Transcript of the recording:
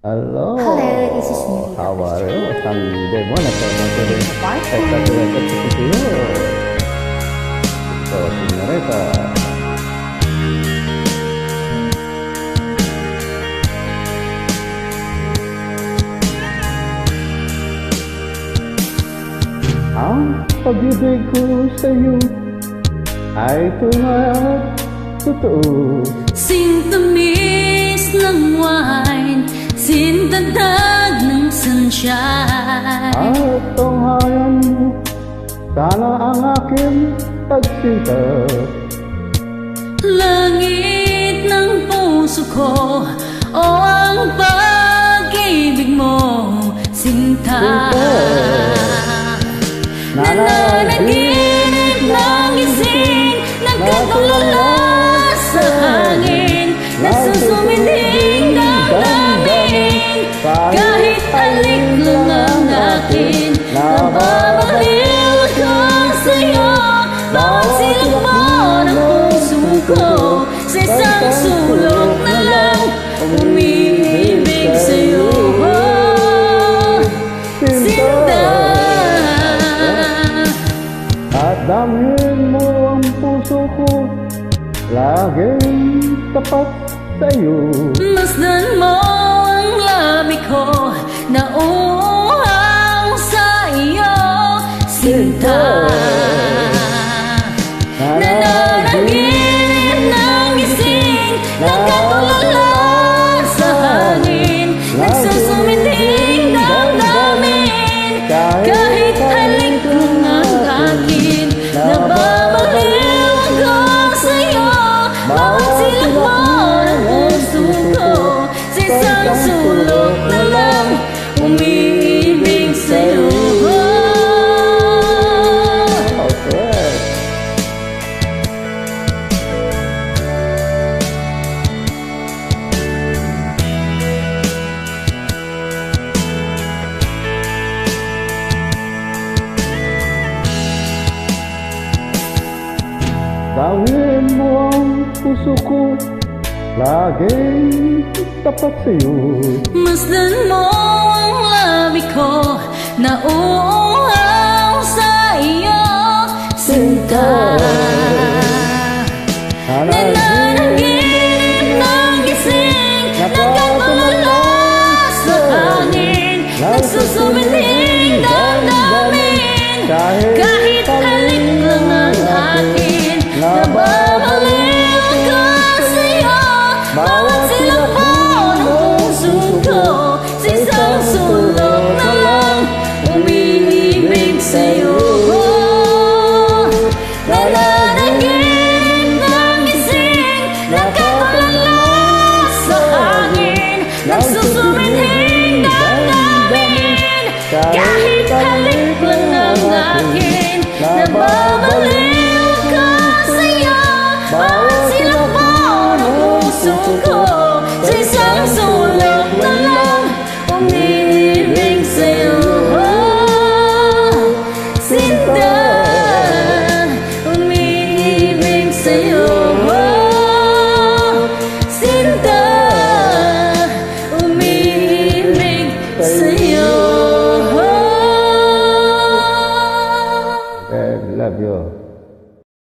Hello. Hello, this is Nivita. How are you? Sunday morning. Fine. Espectacular to you. So, señorita. Ang pag-ibig ko sa'yo ay tunay at totoo. Sintamis ng wine, sintatag ng sunshine. At tunghayan mo sana ang aking pagsinta. Langit ng puso ko, o ang pag-ibig mo, sinta. Nananaginip ng gising, nagkatulala sa hangin, nagsusumiding damdamin, kahit alik lang ang akin. Nababaliw ko sa'yo, bawat silak mo ng puso ko, sa isang sulok na lang umiibig sa'yo. Sinta. At damhin mo ang puso ko, laging tapat sa'yo. Masdan mo ang labi ko, nauuhaw sa iyo, sinta. Nananaginip ng gising, nagkatulala sa hangin, nagsusumiting damdamin, kahit halik lang ang akin. Nababaliw ako sa'yo, bawat silak mo ng puso ko, sa isang sulok na lang umiibig sa'yo. Okay. Damhin mo ang puso ko, laging tapat sa'yo. Masdan mo ang labi ko, nauuhaw sa iyo, sinta.